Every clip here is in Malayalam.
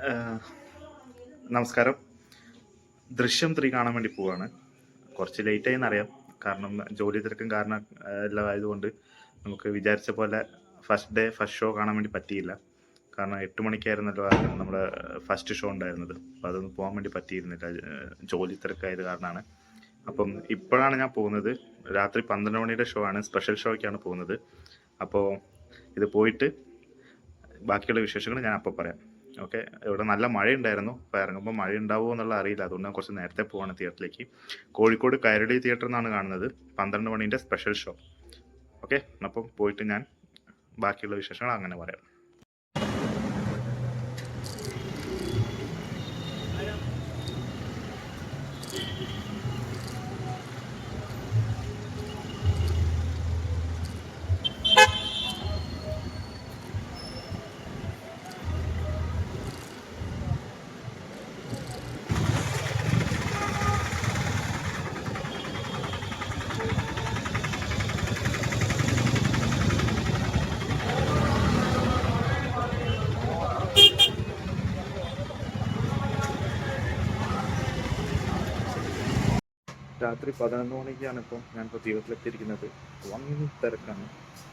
ആഹ് നമസ്കാരം. ദൃശ്യം 3 കാണാൻ വേണ്ടി പോവാണ്. കുറച്ച് ലേറ്റായി എന്നറിയാം. കാരണം ജോലി തിരക്കും കാരണം എല്ലാം ആയതുകൊണ്ട് നമുക്ക് വിചാരിച്ച പോലെ ഫസ്റ്റ് ഷോ കാണാൻ വേണ്ടി പറ്റിയില്ല. കാരണം 8 മണിക്കായിരുന്നല്ലോ നമ്മുടെ ഫസ്റ്റ് ഷോ ഉണ്ടായിരുന്നത്. അപ്പോൾ അതൊന്നും പോകാൻ വേണ്ടി പറ്റിയിരുന്നില്ല. ജോലി തിരക്കായത് കാരണമാണ്. അപ്പം ഇപ്പോഴാണ് ഞാൻ പോകുന്നത്. രാത്രി 12 മണിയുടെ ഷോ ആണ്. സ്പെഷ്യൽ ഷോയ്ക്കാണ് പോകുന്നത്. അപ്പോൾ ഇത് പോയിട്ട് ബാക്കിയുള്ള വിശേഷങ്ങൾ ഞാൻ അപ്പോൾ പറയാം. ഓക്കെ. ഇവിടെ നല്ല മഴയുണ്ടായിരുന്നു. അപ്പോൾ ഇറങ്ങുമ്പോൾ മഴ ഉണ്ടാവുമോ എന്നുള്ളത് അറിയില്ല. അതുകൊണ്ട് ഞാൻ കുറച്ച് നേരത്തെ പോവാണ് തിയേറ്ററിലേക്ക്. കോഴിക്കോട് കൈരളി തിയേറ്ററിൽ നിന്നാണ് കാണുന്നത്. 12 മണീൻ്റെ സ്പെഷ്യൽ ഷോ. ഓക്കെ. അപ്പം പോയിട്ട് ഞാൻ ബാക്കിയുള്ള വിശേഷങ്ങൾ അങ്ങനെ പറയാം. രാത്രി 11 മണിക്കാണ് ഞാനിപ്പോൾ തിയേറ്ററിലെത്തിയിരിക്കുന്നത്. വൻ തിരക്കാണ്.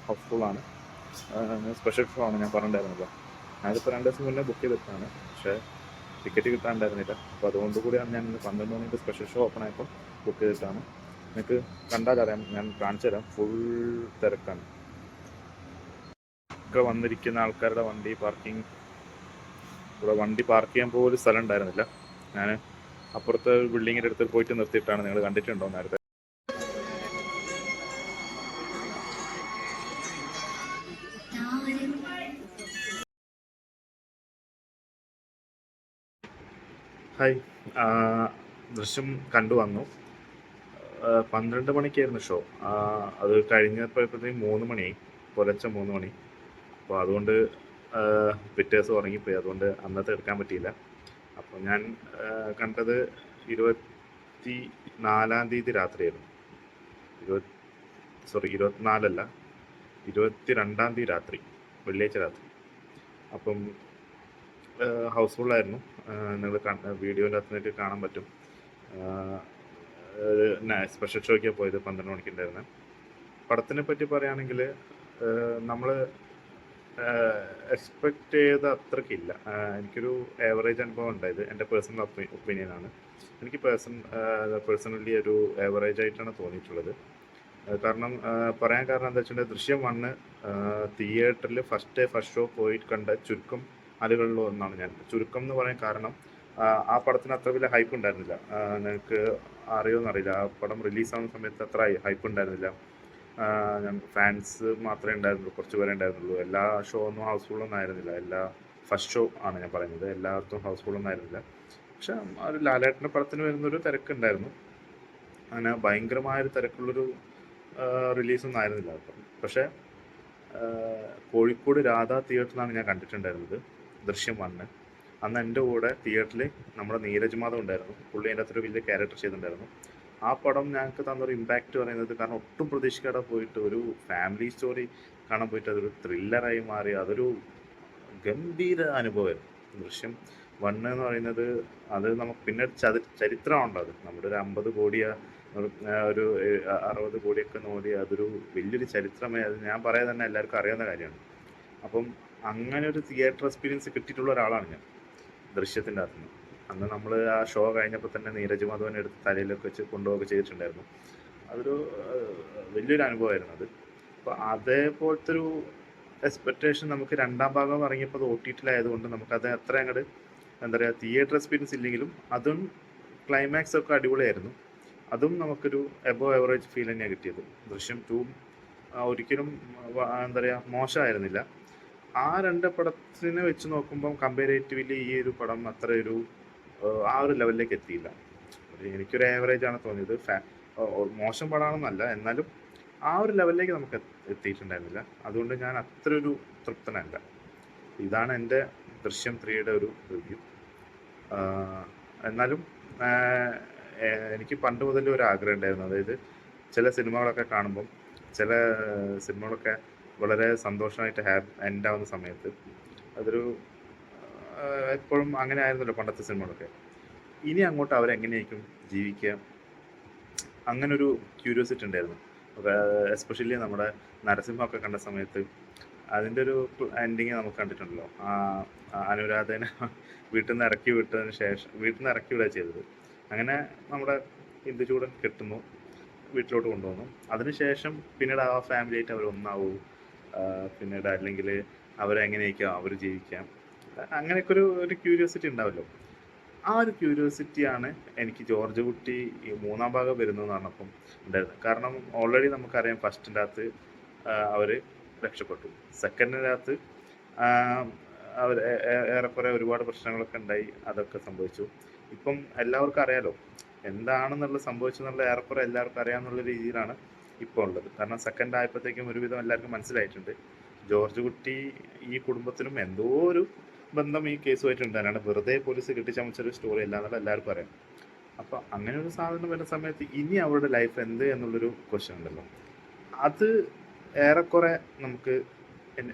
ഹൗസ്ഫുള്ളാണ്. സ്പെഷ്യൽ ഷോ ആണ് ഞാൻ പറഞ്ഞിട്ടുണ്ടായിരുന്നല്ലോ. ഞാനിപ്പോൾ 2 ദിവസം മുന്നേ ബുക്ക് ചെയ്തിട്ടാണ്. പക്ഷേ ടിക്കറ്റ് കിട്ടാണ്ടായിരുന്നില്ല. അപ്പോൾ അതുകൊണ്ട് കൂടിയാണ് ഞാൻ 12 മണിക്ക് സ്പെഷ്യൽ ഷോ ഓപ്പൺ ആയപ്പോൾ ബുക്ക് ചെയ്തിട്ടാണ്. നിങ്ങൾക്ക് കണ്ടാലറിയാം, ഞാൻ കാണിച്ചു തരാം. ഫുൾ തിരക്കാണ്. ഒക്കെ വന്നിരിക്കുന്ന ആൾക്കാരുടെ വണ്ടി പാർക്കിംഗ്. ഇവിടെ വണ്ടി പാർക്ക് ചെയ്യാൻ പോലും സ്ഥലം ഉണ്ടായിരുന്നില്ല. ഞാൻ അപ്പുറത്തെ ബിൽഡിങ്ങിൻ്റെ അടുത്ത് പോയിട്ട് നിർത്തിയിട്ടാണ്. നിങ്ങൾ കണ്ടിട്ടുണ്ടോ നേരത്തെ? ഹായ്. ദൃശ്യം കണ്ടു വന്നു. 12 മണിക്കായിരുന്നു ഷോ. അത് കഴിഞ്ഞപ്പോഴത്തേക്കും 3 മണിയായി. പുലർച്ചെ 3 മണി. അപ്പോൾ അതുകൊണ്ട് പിറ്റേ ദിവസം ഉറങ്ങിപ്പോയി. അതുകൊണ്ട് അന്നത്തെ എടുക്കാൻ പറ്റിയില്ല. അപ്പോൾ ഞാൻ കണ്ടത് 24-ാം തീയതി രാത്രിയായിരുന്നു. 24 22-ാം തീയതി രാത്രി, വെള്ളിയാഴ്ച രാത്രി. അപ്പം ഹൗസ്ഫുള്ളായിരുന്നു. നിങ്ങൾ വീഡിയോൻ്റെ അകത്ത് കാണാൻ പറ്റും. സ്പെഷ്യൽ ഷോയ്ക്കാണ് പോയത്. 12 മണിക്കുണ്ടായിരുന്നു. പടത്തിനെ പറ്റി പറയുകയാണെങ്കിൽ നമ്മൾ എക്സ്പെക്റ്റ് ചെയ്ത അത്രയ്ക്കില്ല. എനിക്കൊരു ആവറേജ് അനുഭവം ഉണ്ടായത്. എൻ്റെ പേഴ്സണൽ ഒപ്പീനിയനാണ്. എനിക്ക് പേഴ്സണലി ഒരു ആവറേജ് ആയിട്ടാണ് തോന്നിയിട്ടുള്ളത്. കാരണം പറയാൻ കാരണം എന്താ വെച്ചിട്ടുണ്ടെങ്കിൽ, ദൃശ്യം 1 തിയേറ്ററിൽ ഫസ്റ്റ് ഷോ പോയി കണ്ട ചുരുക്കം ആളുകളിൽ ഒന്നാണ് ഞാൻ. ചുരുക്കം എന്ന് പറയാൻ കാരണം ആ പടത്തിന് അത്ര വലിയ ഹൈപ്പ് ഉണ്ടായിരുന്നില്ല. നിങ്ങൾക്ക് അറിയുമെന്നറിയില്ല, ആ പടം റിലീസാവുന്ന സമയത്ത് അത്ര ഹൈപ്പ് ഉണ്ടായിരുന്നില്ല. ഫാൻസ് മാത്രമേ ഉണ്ടായിരുന്നുള്ളൂ, കുറച്ച് പേരെ ഉണ്ടായിരുന്നുള്ളൂ. എല്ലാ ഷോ ഒന്നും ഹൗസ്ഫുള്ളൊന്നും ആയിരുന്നില്ല. ഫസ്റ്റ് ഷോ ആണ് ഞാൻ പറയുന്നത്. എല്ലായിടത്തും ഹൗസ്ഫുള്ളൊന്നും ആയിരുന്നില്ല. പക്ഷെ ഒരു ലാലേട്ടൻ്റെ പടത്തിന് വരുന്നൊരു തിരക്കുണ്ടായിരുന്നു. അങ്ങനെ ഭയങ്കരമായൊരു തിരക്കുള്ളൊരു റിലീസൊന്നും ആയിരുന്നില്ല അപ്പം. പക്ഷേ കോഴിക്കോട് രാധാ തിയേറ്ററിലാണ് ഞാൻ കണ്ടിട്ടുണ്ടായിരുന്നത് ദൃശ്യം 1. അന്ന് എൻ്റെ കൂടെ തിയേറ്ററിൽ നമ്മുടെ നീരജ് മാധവ് ഉണ്ടായിരുന്നു. പുള്ളി അതിൻ്റെ അകത്തൊരു വലിയ ക്യാരക്ടർ ചെയ്തിട്ടുണ്ടായിരുന്നു. ആ പടം ഞങ്ങൾക്ക് തന്നൊരു ഇമ്പാക്റ്റ് പറയുന്നത്, കാരണം ഒട്ടും പ്രതീക്ഷിക്കാതെ പോയിട്ട് ഒരു ഫാമിലി സ്റ്റോറി കാണാൻ പോയിട്ട് അതൊരു ത്രില്ലറായി മാറി. അതൊരു ഗംഭീര അനുഭവമായിരുന്നു. ദൃശ്യം 1 എന്ന് പറയുന്നത് അത് നമുക്ക് പിന്നെ ചരിത്രമുണ്ട്. അത് നമ്മുടെ ഒരു 50 കോടിയ ഒരു 60 കോടിയൊക്കെ നോടി അതൊരു വലിയൊരു ചരിത്രമായി. അത് ഞാൻ പറയാതെ തന്നെ എല്ലാവർക്കും അറിയാവുന്ന കാര്യമാണ്. അപ്പം അങ്ങനെ ഒരു തിയേറ്റർ എക്സ്പീരിയൻസ് കിട്ടിയിട്ടുള്ള ഒരാളാണ് ഞാൻ ദൃശ്യത്തിൻ്റെ അകത്ത് നിന്ന്. അന്ന് നമ്മൾ ആ ഷോ കഴിഞ്ഞപ്പോൾ തന്നെ നീരജ് മാധവനെ എടുത്ത് തലയിലൊക്കെ വെച്ച് കൊണ്ടുപോവുക ചെയ്തിട്ടുണ്ടായിരുന്നു. അതൊരു വലിയൊരു അനുഭവമായിരുന്നു അത്. അപ്പോൾ അതേപോലത്തെ ഒരു എക്സ്പെക്റ്റേഷൻ നമുക്ക് രണ്ടാം ഭാഗം ഇറങ്ങിയപ്പോൾ അത് OTT-ലായതുകൊണ്ട് നമുക്കത് അത്ര അങ്ങോട്ട് എന്താ പറയുക, തിയേറ്റർ എക്സ്പീരിയൻസ് ഇല്ലെങ്കിലും അതും ക്ലൈമാക്സ് ഒക്കെ അടിപൊളിയായിരുന്നു. അതും നമുക്കൊരു എബോവ് ആവറേജ് ഫീൽ തന്നെയാണ് കിട്ടിയത്. ദൃശ്യം 2 ഒരിക്കലും എന്താ പറയുക, മോശമായിരുന്നില്ല. ആ 2 പടത്തിനെ വെച്ച് നോക്കുമ്പം കമ്പാരേറ്റീവ്ലി ഈ ഒരു പടം അത്ര ഒരു ആ ഒരു ലെവലിലേക്ക് എത്തിയില്ല. എനിക്കൊരു ആവറേജ് ആണ് തോന്നിയത്. മോശം പടമാണെന്നല്ല, എന്നാലും ആ ഒരു ലെവലിലേക്ക് നമുക്ക് എത്തിയിട്ടുണ്ടായിരുന്നില്ല. അതുകൊണ്ട് ഞാൻ അത്ര ഒരു തൃപ്തനല്ല. ഇതാണ് എൻ്റെ ദൃശ്യം 3യുടെ ഒരു റിവ്യൂ. എന്നാലും എനിക്ക് പണ്ട് മുതലേ ഒരു ആഗ്രഹം ഉണ്ടായിരുന്നു. അതായത് ചില സിനിമകളൊക്കെ കാണുമ്പം, ചില സിനിമകളൊക്കെ വളരെ സന്തോഷമായിട്ട് എൻഡാവുന്ന സമയത്ത് അതൊരു എപ്പോഴും അങ്ങനെ ആയിരുന്നല്ലോ പണ്ടത്തെ സിനിമകളൊക്കെ. ഇനി അങ്ങോട്ട് അവരെങ്ങനെയായിരിക്കും ജീവിക്കുക, അങ്ങനൊരു ക്യൂരിയോസിറ്റി ഉണ്ടായിരുന്നു. എസ്പെഷ്യലി നമ്മുടെ നരസിംഹമൊക്കെ കണ്ട സമയത്ത് അതിൻ്റെ ഒരു എൻഡിങ് നമുക്ക് കണ്ടിട്ടുണ്ടല്ലോ. അനുരാധനെ വീട്ടിൽ നിന്ന് ഇറക്കി വിട്ടതിന് ശേഷം വീട്ടിൽ നിന്ന് ഇറക്കി വിടുക ചെയ്തത്. അങ്ങനെ നമ്മുടെ ഇന്ദുചൂടൻ കെട്ടുന്നു, വീട്ടിലോട്ട് കൊണ്ടുവന്നു. അതിനുശേഷം പിന്നീട് ആ ഫാമിലിയായിട്ട് അവർ ഒന്നാവും, പിന്നീട് അല്ലെങ്കിൽ അവരെങ്ങനെയൊക്കെയാ അവർ ജീവിക്കാം, അങ്ങനെയൊക്കെ ഒരു ക്യൂരിയോസിറ്റി ഉണ്ടാവല്ലോ. ആ ഒരു ക്യൂരിയോസിറ്റിയാണ് എനിക്ക് ജോർജ് കുട്ടി ഈ മൂന്നാം ഭാഗം വരുന്നതെന്ന് പറഞ്ഞപ്പം ഉണ്ടായിരുന്നത്. കാരണം ഓൾറെഡി നമുക്കറിയാം ഫസ്റ്റിൻ്റെ അകത്ത് അവർ രക്ഷപ്പെട്ടു, സെക്കൻഡിൻ്റെ അകത്ത് അവർ ഏറെക്കുറെ ഒരുപാട് പ്രശ്നങ്ങളൊക്കെ ഉണ്ടായി, അതൊക്കെ സംഭവിച്ചു. ഇപ്പം എല്ലാവർക്കും അറിയാലോ എന്താണെന്നുള്ള സംഭവിച്ചെന്നുള്ള ഏറെക്കുറെ എല്ലാവർക്കും അറിയാമെന്നുള്ള രീതിയിലാണ് ഇപ്പോൾ ഉള്ളത്. കാരണം സെക്കൻഡ് ആയപ്പോഴത്തേക്കും ഒരുവിധം എല്ലാവർക്കും മനസ്സിലായിട്ടുണ്ട് ജോർജ് കുട്ടി ഈ കുടുംബത്തിനും എന്തോ ഒരു ബന്ധം ഈ കേസുമായിട്ടുണ്ട്. അല്ലാണ്ട് വെറുതെ പോലീസ് കെട്ടിച്ചമച്ചൊരു സ്റ്റോറി അല്ല എന്നുള്ള എല്ലാവർക്കും അറിയാം. അപ്പോൾ അങ്ങനെ ഒരു സാധനം വരുന്ന സമയത്ത് ഇനി അവരുടെ ലൈഫ് എന്ത് എന്നുള്ളൊരു ക്വസ്റ്റ്യൻ ഉണ്ടല്ലോ. അത് ഏറെക്കുറെ നമുക്ക്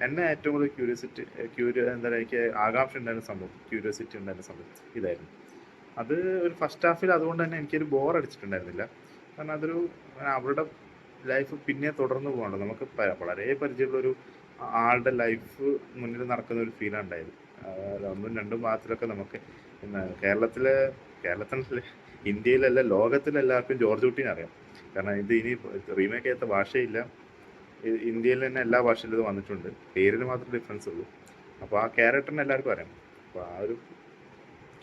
എന്നെ ഏറ്റവും കൂടുതൽ എന്താ പറയുക, എനിക്ക് ആകാംക്ഷ ഉണ്ടായിരുന്ന സംഭവം, ക്യൂരിയോസിറ്റി ഉണ്ടായിരുന്ന സംഭവം ഇതായിരുന്നു. അത് ഒരു ഫസ്റ്റ് ഹാഫിൽ അതുകൊണ്ട് തന്നെ എനിക്കൊരു ബോർ അടിച്ചിട്ടുണ്ടായിരുന്നില്ല. കാരണം അതൊരു അവരുടെ ലൈഫ് പിന്നെ തുടർന്ന് പോകണം. നമുക്ക് വളരെ പരിചയമുള്ളൊരു ആളുടെ ലൈഫ് മുന്നിൽ നടക്കുന്ന ഒരു ഫീലാണ് ഉണ്ടായത്. ഒന്നും രണ്ടും ഭാഗത്തിലൊക്കെ നമുക്ക് കേരളത്തിൽ ഇന്ത്യയിലല്ല ലോകത്തിലെല്ലാവർക്കും ജോർജ് കുട്ടീനെ അറിയാം. കാരണം ഇത് ഇനി റീമേക്ക് ചെയ്യാത്ത ഭാഷയില്ല. ഇന്ത്യയിൽ തന്നെ എല്ലാ ഭാഷയിലും ഇത് വന്നിട്ടുണ്ട്, പേരിന് മാത്രം ഡിഫറൻസ് ഉള്ളൂ. അപ്പോൾ ആ ക്യാരക്ടറിനെ എല്ലാവർക്കും അറിയാം. അപ്പോൾ ആ ഒരു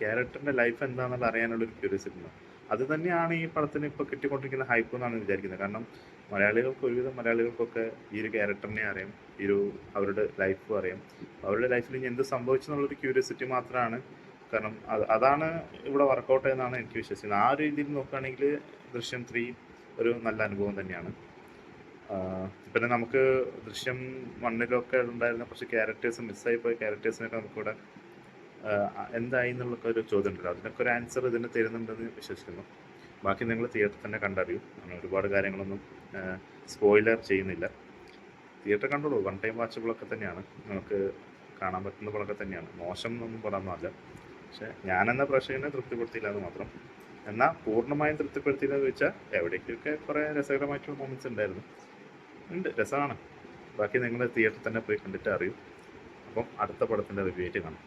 ക്യാരക്ടറിൻ്റെ ലൈഫ് എന്താണെന്നുള്ള അറിയാനുള്ളൊരു ക്യൂരിയോസിറ്റി ഉണ്ടാവും. അത് തന്നെയാണ് ഈ പടത്തിന് ഇപ്പോൾ കിട്ടിക്കൊണ്ടിരിക്കുന്ന ഹൈപ്പ് എന്നാണ് വിചാരിക്കുന്നത്. കാരണം ഒരുവിധം മലയാളികൾക്കൊക്കെ ഈ ഒരു ക്യാരക്ടറിനെ അറിയാം, അവരുടെ ലൈഫും അറിയാം. അവരുടെ ലൈഫിൽ ഇനി എന്ത് സംഭവിച്ചു എന്നുള്ളൊരു ക്യൂരിയോസിറ്റി മാത്രമാണ്. കാരണം അതാണ് ഇവിടെ വർക്കൗട്ട് എന്നാണ് എനിക്ക് വിശ്വസിക്കുന്നത്. ആ ഒരു രീതിയിൽ നോക്കുകയാണെങ്കിൽ ദൃശ്യം 3 ഒരു നല്ല അനുഭവം തന്നെയാണ്. പിന്നെ നമുക്ക് ദൃശ്യം 1 ഉണ്ടായിരുന്ന കുറച്ച് ക്യാരക്ടേഴ്സ് മിസ്സായി പോയ ക്യാരക്ടേഴ്സിനൊക്കെ നമുക്കിവിടെ എന്തായി എന്നുള്ളൊക്കെ ഒരു ചോദ്യം ഉണ്ടല്ലോ. അതിനൊക്കെ ഒരു ആൻസർ ഇതിന് തരുന്നുണ്ടെന്ന് വിശ്വസിക്കുന്നു. ബാക്കി നിങ്ങൾ തിയേറ്ററിൽ തന്നെ കണ്ടറിയൂ. അങ്ങനെ ഒരുപാട് കാര്യങ്ങളൊന്നും സ്പോയിലർ ചെയ്യുന്നില്ല. തിയേറ്റർ കണ്ടോളൂ, വൺ ടൈം വാച്ചബിളൊക്കെ തന്നെയാണ്, നമുക്ക് കാണാൻ പറ്റുന്ന പടമൊക്കെ തന്നെയാണ്. മോശം എന്നൊന്നും പടമൊന്നുമല്ല. പക്ഷെ ഞാനെന്ന പ്രേക്ഷകനെ തൃപ്തിപ്പെടുത്തിയില്ല എന്ന് മാത്രം. എന്നാൽ പൂർണ്ണമായും തൃപ്തിപ്പെടുത്തിയില്ലെന്ന് വെച്ചാൽ എവിടേക്കൊക്കെ കുറേ രസകരമായിട്ടുള്ള മൊമെൻറ്റ്സ് ഉണ്ടായിരുന്നു, രസമാണ്. ബാക്കി നിങ്ങൾ തിയേറ്ററിൽ തന്നെ പോയി കണ്ടിട്ട് അറിയൂ. അപ്പം അടുത്ത പടത്തിൻ്റെ റിവ്യൂ ആയിട്ട് കാണാം.